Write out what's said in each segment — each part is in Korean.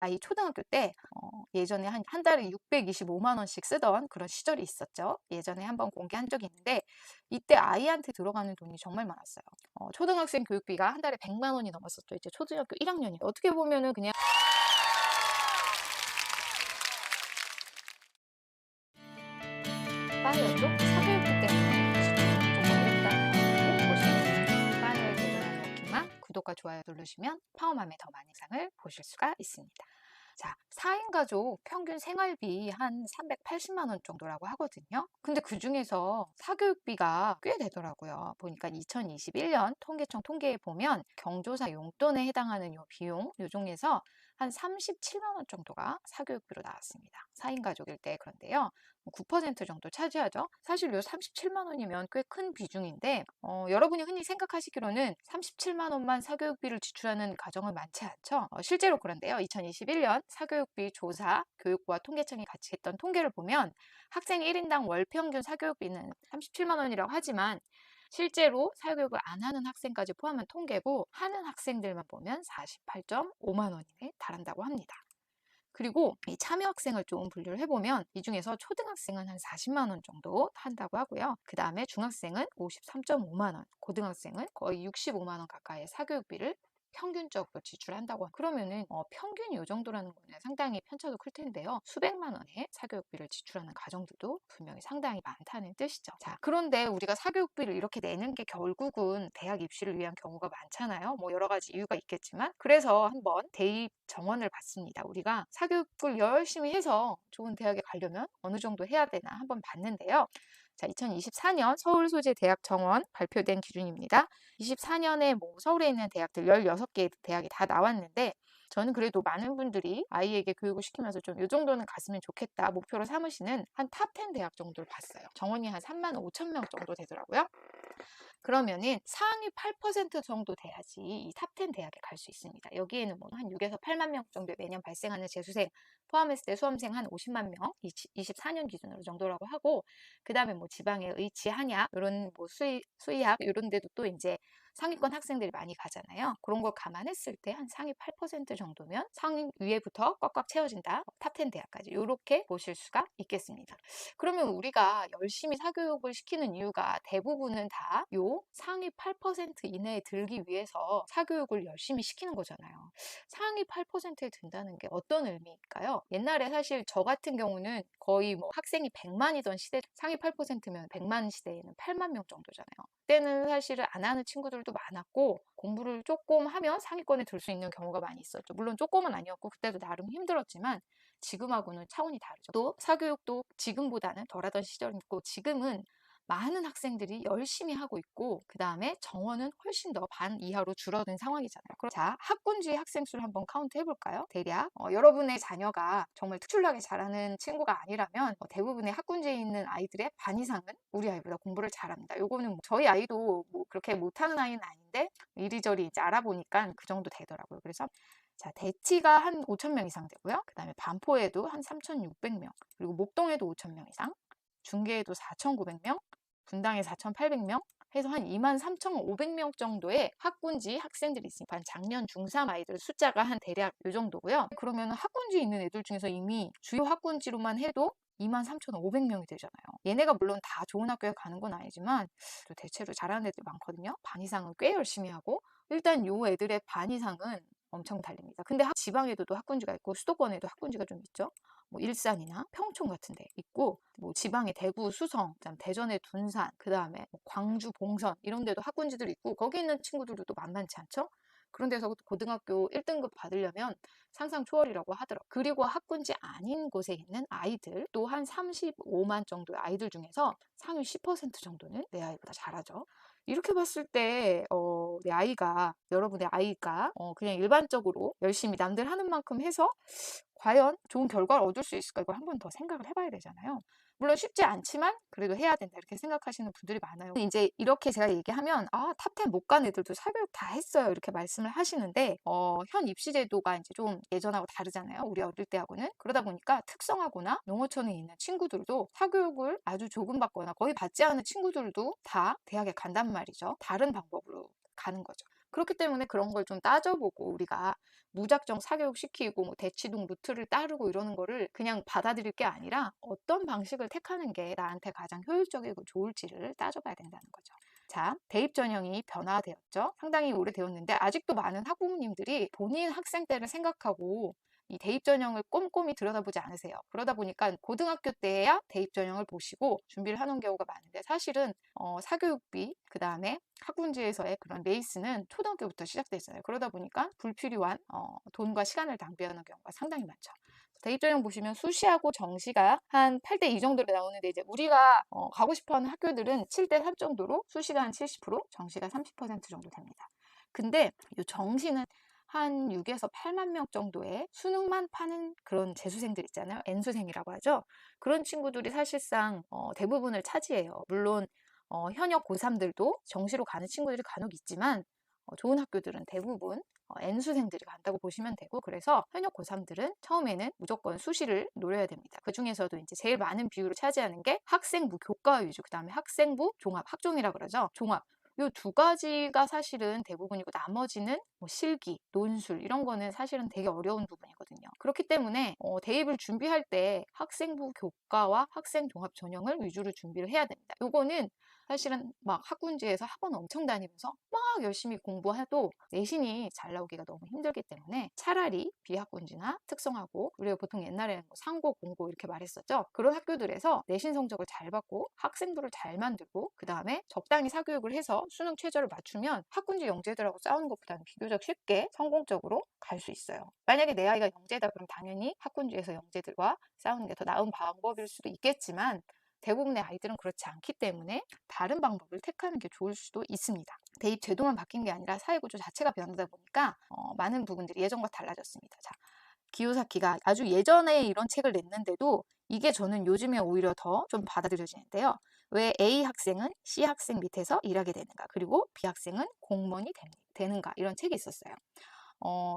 아이 초등학교 때 예전에 한 달에 625만 원씩 쓰던 그런 시절이 있었죠. 예전에 한번 공개한 적이 있는데 이때 아이한테 들어가는 돈이 정말 많았어요. 초등학생 교육비가 한 달에 100만 원이 넘었었죠. 이제 초등학교 1학년이. 어떻게 보면은 그냥 파이어족 사교육비 때문에 지출이 좀 어렵다고 볼 수 있습니다. 파이어에 도전하는 워킹맘 구독과 좋아요 누르시면 파워맘의 더 많은 상을 보실 수가 있습니다. 자, 4인 가족 평균 생활비 한 380만 원 정도라고 하거든요. 근데 그 중에서 사교육비가 꽤 되더라고요. 보니까 2021년 통계청 통계에 보면 경조사 용돈에 해당하는 요 비용, 요 중에서 한 37만 원 정도가 사교육비로 나왔습니다. 4인 가족일 때. 그런데요. 9% 정도 차지하죠. 사실 요 37만 원이면 꽤 큰 비중인데 여러분이 흔히 생각하시기로는 37만 원만 사교육비를 지출하는 가정은 많지 않죠. 실제로 그런데요. 2021년 사교육비 조사 교육부와 통계청이 같이 했던 통계를 보면 학생 1인당 월 평균 사교육비는 37만 원이라고 하지만 실제로 사교육을 안 하는 학생까지 포함한 통계고 하는 학생들만 보면 48.5만 원에 달한다고 합니다. 그리고 이 참여 학생을 좀 분류를 해보면 이 중에서 초등학생은 한 40만 원 정도 한다고 하고요. 그 다음에 중학생은 53.5만 원, 고등학생은 거의 65만 원 가까이의 사교육비를 평균적으로 지출한다고 합니다. 그러면은 평균이 이 정도라는 거는 상당히 편차도 클 텐데요. 수백만 원의 사교육비를 지출하는 가정들도 분명히 상당히 많다는 뜻이죠. 자, 그런데 우리가 사교육비를 이렇게 내는 게 결국은 대학 입시를 위한 경우가 많잖아요. 뭐 여러 가지 이유가 있겠지만 그래서 한번 대입 정원을 봤습니다. 우리가 사교육을 열심히 해서 좋은 대학에 가려면 어느 정도 해야 되나 한번 봤는데요. 자, 2024년 서울 소재 대학 정원 발표된 기준입니다. 24년에 뭐 서울에 있는 대학들 16개 대학이 다 나왔는데 저는 그래도 많은 분들이 아이에게 교육을 시키면서 좀 이 정도는 갔으면 좋겠다 목표로 삼으시는 한 탑 10 대학 정도를 봤어요. 정원이 한 3만 5천 명 정도 되더라고요. 그러면은 상위 8% 정도 돼야지 이 탑 10 대학에 갈 수 있습니다. 여기에는 뭐 한 6에서 8만 명 정도 매년 발생하는 재수생 포함했을 때 수험생 한 50만 명, 24년 기준으로 정도라고 하고 그 다음에 뭐 지방의 의치, 한약 이런 뭐 수의학 이런 데도 또 이제 상위권 학생들이 많이 가잖아요. 그런 걸 감안했을 때 한 상위 8% 정도면 상위 위에부터 꽉꽉 채워진다. 탑 10 대학까지 이렇게 보실 수가 있겠습니다. 그러면 우리가 열심히 사교육을 시키는 이유가 대부분은 다 요 상위 8% 이내에 들기 위해서 사교육을 열심히 시키는 거잖아요. 상위 8%에 든다는 게 어떤 의미일까요? 옛날에 사실 저 같은 경우는 거의 뭐 학생이 100만이던 시대 상위 8%면 100만 시대에는 8만 명 정도잖아요. 그때는 사실은 안 하는 친구들도 많았고 공부를 조금 하면 상위권에 들 수 있는 경우가 많이 있었죠. 물론 조금은 아니었고 그때도 나름 힘들었지만 지금하고는 차원이 다르죠. 또 사교육도 지금보다는 덜하던 시절이 있고 지금은 많은 학생들이 열심히 하고 있고 그 다음에 정원은 훨씬 더 반 이하로 줄어든 상황이잖아요. 그럼 자, 학군지의 학생 수를 한번 카운트 해볼까요? 대략 여러분의 자녀가 정말 특출나게 잘하는 친구가 아니라면 대부분의 학군지에 있는 아이들의 반 이상은 우리 아이보다 공부를 잘합니다. 요거는 뭐 저희 아이도 뭐 그렇게 못하는 아이는 아닌데 이리저리 이제 알아보니까 그 정도 되더라고요. 그래서 자, 대치가 한 5천 명 이상 되고요. 그 다음에 반포에도 한 3,600명, 그리고 목동에도 5천 명 이상, 중계에도 4,900명, 분당에 4,800명, 해서 한 23,500명 정도의 학군지 학생들이 있으니까 작년 중3 아이들 숫자가 한 대략 이 정도고요. 그러면 학군지에 있는 애들 중에서 이미 주요 학군지로만 해도 23,500명이 되잖아요. 얘네가 물론 다 좋은 학교에 가는 건 아니지만 또 대체로 잘하는 애들이 많거든요. 반 이상은 꽤 열심히 하고 일단 요 애들의 반 이상은 엄청 달립니다. 근데 지방에도 또 학군지가 있고 수도권에도 학군지가 좀 있죠. 뭐 일산이나 평촌 같은 데 있고 뭐 지방의 대구, 수성, 그다음 대전의 둔산, 그다음에 뭐 광주, 봉선 이런 데도 학군지들 있고 거기 있는 친구들도 또 만만치 않죠. 그런 데서 고등학교 1등급 받으려면 상상 초월이라고 하더라고요. 그리고 학군지 아닌 곳에 있는 아이들 또 한 35만 정도의 아이들 중에서 상위 10% 정도는 내 아이보다 잘하죠. 이렇게 봤을 때 내 아이가 여러분의 아이가 그냥 일반적으로 열심히 남들 하는 만큼 해서 과연 좋은 결과를 얻을 수 있을까? 이걸 한 번 더 생각을 해봐야 되잖아요. 물론 쉽지 않지만 그래도 해야 된다 이렇게 생각하시는 분들이 많아요. 이제 이렇게 제가 얘기하면 탑 10 못 간 애들도 사교육 다 했어요 이렇게 말씀을 하시는데 현 입시 제도가 이제 좀 예전하고 다르잖아요. 우리 어릴 때하고는. 그러다 보니까 특성화고나 농어촌에 있는 친구들도 사교육을 아주 조금 받거나 거의 받지 않은 친구들도 다 대학에 간단 말이죠. 다른 방법으로 가는 거죠. 그렇기 때문에 그런 걸 좀 따져보고 우리가 무작정 사교육시키고 뭐 대치동 루트를 따르고 이러는 거를 그냥 받아들일 게 아니라 어떤 방식을 택하는 게 나한테 가장 효율적이고 좋을지를 따져봐야 된다는 거죠. 자, 대입 전형이 변화되었죠. 상당히 오래되었는데 아직도 많은 학부모님들이 본인 학생 때를 생각하고 이 대입 전형을 꼼꼼히 들여다보지 않으세요. 그러다 보니까 고등학교 때야 대입 전형을 보시고 준비를 하는 경우가 많은데 사실은 사교육비, 그 다음에 학군지에서의 그런 레이스는 초등학교부터 시작되잖아요. 그러다 보니까 불필요한 돈과 시간을 낭비하는 경우가 상당히 많죠. 대입 전형 보시면 수시하고 정시가 한 8대 2 정도로 나오는데 이제 우리가 가고 싶어하는 학교들은 7대 3 정도로 수시가 한 70%, 정시가 30% 정도 됩니다. 근데 이 정시는 한 6에서 8만 명 정도의 수능만 파는 그런 재수생들 있잖아요. N수생이라고 하죠. 그런 친구들이 사실상 대부분을 차지해요. 물론 현역 고3들도 정시로 가는 친구들이 간혹 있지만 좋은 학교들은 대부분 N수생들이 간다고 보시면 되고, 그래서 현역 고3들은 처음에는 무조건 수시를 노려야 됩니다. 그 중에서도 이제 제일 많은 비율을 차지하는 게 학생부 교과 위주, 그 다음에 학생부 종합, 학종이라 그러죠. 종합. 이 두 가지가 사실은 대부분이고 나머지는 뭐 실기, 논술 이런 거는 사실은 되게 어려운 부분이거든요. 그렇기 때문에 대입을 준비할 때 학생부 교과와 학생 종합 전형을 위주로 준비를 해야 됩니다. 요거는 사실은 막 학군지에서 학원 엄청 다니면서 막 열심히 공부해도 내신이 잘 나오기가 너무 힘들기 때문에 차라리 비학군지나 특성화고, 우리가 보통 옛날에는 뭐 상고, 공고 이렇게 말했었죠. 그런 학교들에서 내신 성적을 잘 받고 학생부를 잘 만들고 그 다음에 적당히 사교육을 해서 수능 최저를 맞추면 학군지 영재들하고 싸우는 것보다는 비교적 쉽게 성공적으로 갈 수 있어요. 만약에 내 아이가 영재다 그럼 당연히 학군지에서 영재들과 싸우는 게 더 나은 방법일 수도 있겠지만 대부분의 아이들은 그렇지 않기 때문에 다른 방법을 택하는 게 좋을 수도 있습니다. 대입 제도만 바뀐 게 아니라 사회구조 자체가 변하다 보니까 많은 부분들이 예전과 달라졌습니다. 자, 기요사키가 아주 예전에 이런 책을 냈는데도 이게 저는 요즘에 오히려 더 좀 받아들여지는데요. 왜 A 학생은 C 학생 밑에서 일하게 되는가, 그리고 B 학생은 공무원이 되는가, 이런 책이 있었어요.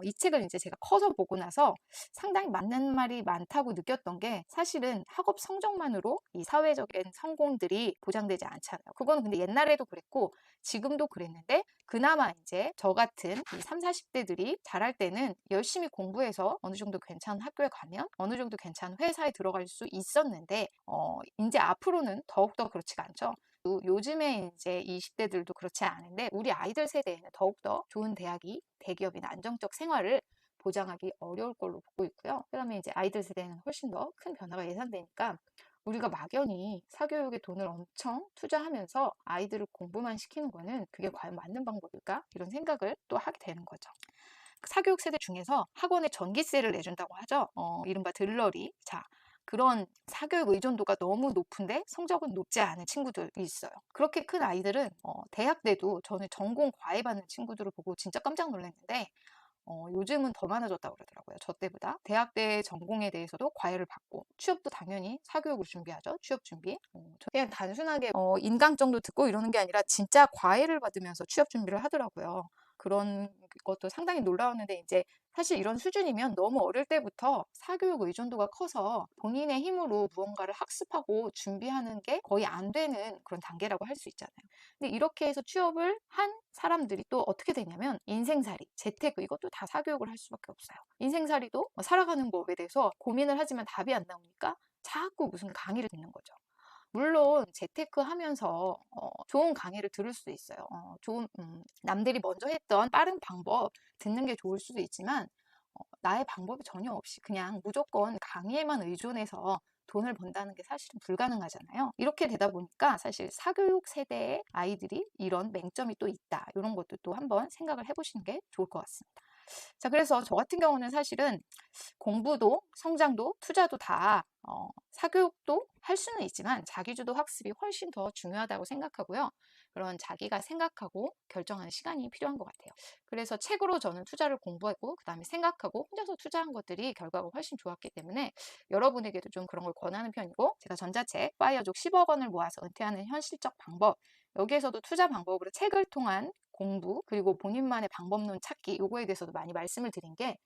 이 책을 이제 제가 커서 보고 나서 상당히 맞는 말이 많다고 느꼈던 게, 사실은 학업 성적만으로 이 사회적인 성공들이 보장되지 않잖아요. 그거는 근데 옛날에도 그랬고 지금도 그랬는데, 그나마 이제 저 같은 이 3, 40대들이 잘할 때는 열심히 공부해서 어느 정도 괜찮은 학교에 가면 어느 정도 괜찮은 회사에 들어갈 수 있었는데 이제 앞으로는 더욱더 그렇지가 않죠. 요즘에 이제 20대들도 그렇지 않은데 우리 아이들 세대에는 더욱더 좋은 대학이 대기업이나 안정적 생활을 보장하기 어려울 걸로 보고 있고요. 그러면 이제 아이들 세대에는 훨씬 더 큰 변화가 예상되니까 우리가 막연히 사교육에 돈을 엄청 투자하면서 아이들을 공부만 시키는 거는 그게 과연 맞는 방법일까? 이런 생각을 또 하게 되는 거죠. 사교육 세대 중에서 학원에 전기세를 내준다고 하죠. 이른바 들러리. 자, 그런 사교육 의존도가 너무 높은데 성적은 높지 않은 친구들이 있어요. 그렇게 큰 아이들은 대학 때도 저는 전공 과외 받는 친구들을 보고 진짜 깜짝 놀랐는데 요즘은 더 많아졌다고 그러더라고요. 저 때보다. 대학 때 전공에 대해서도 과외를 받고, 취업도 당연히 사교육을 준비하죠. 취업 준비. 그냥 단순하게 인강 정도 듣고 이러는 게 아니라 진짜 과외를 받으면서 취업 준비를 하더라고요. 그런 것도 상당히 놀라웠는데, 이제 사실 이런 수준이면 너무 어릴 때부터 사교육 의존도가 커서 본인의 힘으로 무언가를 학습하고 준비하는 게 거의 안 되는 그런 단계라고 할 수 있잖아요. 근데 이렇게 해서 취업을 한 사람들이 또 어떻게 되냐면 인생살이, 재테크, 이것도 다 사교육을 할 수밖에 없어요. 인생살이도 살아가는 법에 대해서 고민을 하지만 답이 안 나오니까 자꾸 무슨 강의를 듣는 거죠. 물론 재테크 하면서 좋은 강의를 들을 수도 있어요. 좋은 남들이 먼저 했던 빠른 방법 듣는 게 좋을 수도 있지만 나의 방법이 전혀 없이 그냥 무조건 강의에만 의존해서 돈을 번다는 게 사실은 불가능하잖아요. 이렇게 되다 보니까 사실 사교육 세대의 아이들이 이런 맹점이 또 있다, 이런 것도 또 한번 생각을 해보시는 게 좋을 것 같습니다. 자, 그래서 저 같은 경우는 사실은 공부도 성장도 투자도 다 사교육도 할 수는 있지만 자기주도 학습이 훨씬 더 중요하다고 생각하고요. 그런 자기가 생각하고 결정하는 시간이 필요한 것 같아요. 그래서 책으로 저는 투자를 공부하고 그 다음에 생각하고 혼자서 투자한 것들이 결과가 훨씬 좋았기 때문에 여러분에게도 좀 그런 걸 권하는 편이고, 제가 전자책 파이어족 10억 원을 모아서 은퇴하는 현실적 방법, 여기에서도 투자 방법으로 책을 통한 공부, 그리고 본인만의 방법론 찾기, 요거에 대해서도 많이 말씀을 드린 게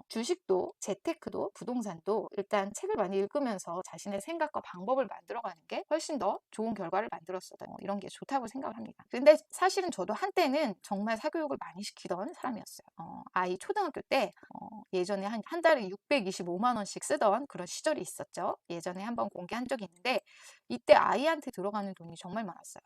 주식도, 재테크도, 부동산도 일단 책을 많이 읽으면서 자신의 생각과 방법을 만들어가는 게 훨씬 더 좋은 결과를 만들었어요. 이런 게 좋다고 생각을 합니다. 근데 사실은 저도 한때는 정말 사교육을 많이 시키던 사람이었어요. 아이 초등학교 때 예전에 한 달에 625만 원씩 쓰던 그런 시절이 있었죠. 예전에 한번 공개한 적이 있는데 이때 아이한테 들어가는 돈이 정말 많았어요.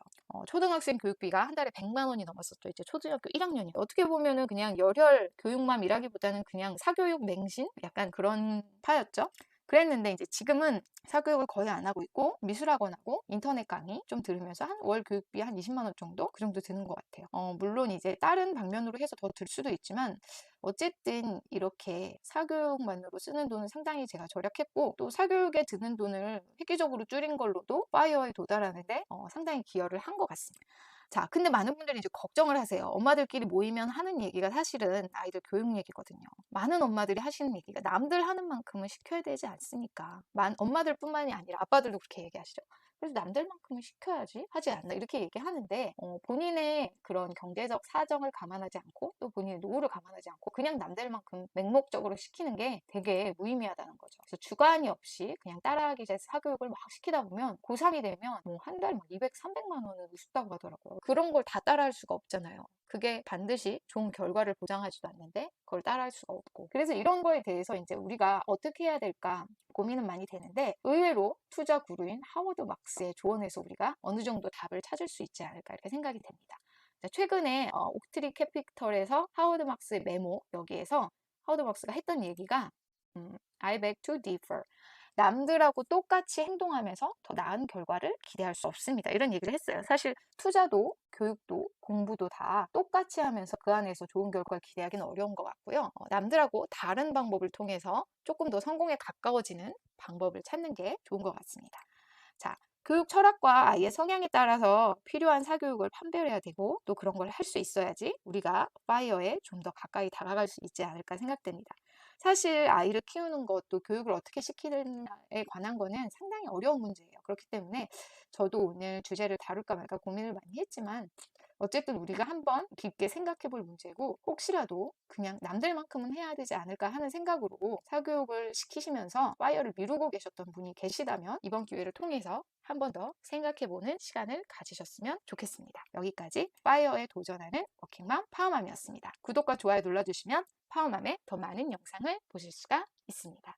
초등학생 교육비가 한 달에 100만 원이 넘었었죠. 이제 초등학교 1학년이. 어떻게 보면은 그냥 열혈 교육맘이라기보다는 그냥 사교육 맹신? 약간 그런 파였죠. 그랬는데 이제 지금은 사교육을 거의 안 하고 있고 미술학원하고 인터넷 강의 좀 들으면서 한 월 교육비 한 20만 원 정도? 그 정도 드는 것 같아요. 물론 이제 다른 방면으로 해서 더 들 수도 있지만 어쨌든 이렇게 사교육만으로 쓰는 돈은 상당히 제가 절약했고 또 사교육에 드는 돈을 획기적으로 줄인 걸로도 파이어에 도달하는데 상당히 기여를 한 것 같습니다. 자, 근데 많은 분들이 이제 걱정을 하세요. 엄마들끼리 모이면 하는 얘기가 사실은 아이들 교육 얘기거든요. 많은 엄마들이 하시는 얘기가 남들 하는 만큼은 시켜야 되지 않습니까? 엄마들뿐만이 아니라 아빠들도 그렇게 얘기하시죠. 그래서 남들만큼은 시켜야지 하지 않나 이렇게 얘기하는데 본인의 그런 경제적 사정을 감안하지 않고 또 본인의 노후를 감안하지 않고 그냥 남들만큼 맹목적으로 시키는 게 되게 무의미하다는 거죠. 그래서 주관이 없이 그냥 따라하기 위해서 사교육을 막 시키다 보면 고3이 되면 뭐 한 달 200, 300만 원은 우습다고 하더라고요. 그런 걸 다 따라할 수가 없잖아요. 그게 반드시 좋은 결과를 보장하지도 않는데 그걸 따라할 수가 없고 그래서 이런 거에 대해서 이제 우리가 어떻게 해야 될까 고민은 많이 되는데 의외로 투자 구루인 하워드 막스의 조언에서 우리가 어느 정도 답을 찾을 수 있지 않을까 이렇게 생각이 됩니다. 최근에 옥트리 캐피털에서 하워드 막스의 메모 여기에서 하워드 막스가 했던 얘기가 I beg to differ. 남들하고 똑같이 행동하면서 더 나은 결과를 기대할 수 없습니다. 이런 얘기를 했어요. 사실 투자도 교육도 공부도 다 똑같이 하면서 그 안에서 좋은 결과를 기대하기는 어려운 것 같고요. 남들하고 다른 방법을 통해서 조금 더 성공에 가까워지는 방법을 찾는 게 좋은 것 같습니다. 자, 교육 철학과 아이의 성향에 따라서 필요한 사교육을 판별해야 되고 또 그런 걸 할 수 있어야지 우리가 파이어에 좀 더 가까이 다가갈 수 있지 않을까 생각됩니다. 사실 아이를 키우는 것도 교육을 어떻게 시키느냐에 관한 거는 상당히 어려운 문제예요. 그렇기 때문에 저도 오늘 주제를 다룰까 말까 고민을 많이 했지만 어쨌든 우리가 한번 깊게 생각해 볼 문제고 혹시라도 그냥 남들만큼은 해야 되지 않을까 하는 생각으로 사교육을 시키시면서 파이어를 미루고 계셨던 분이 계시다면 이번 기회를 통해서 한 번 더 생각해 보는 시간을 가지셨으면 좋겠습니다. 여기까지 파이어에 도전하는 워킹맘 파워맘이었습니다. 구독과 좋아요 눌러주시면 파워맘의 더 많은 영상을 보실 수가 있습니다.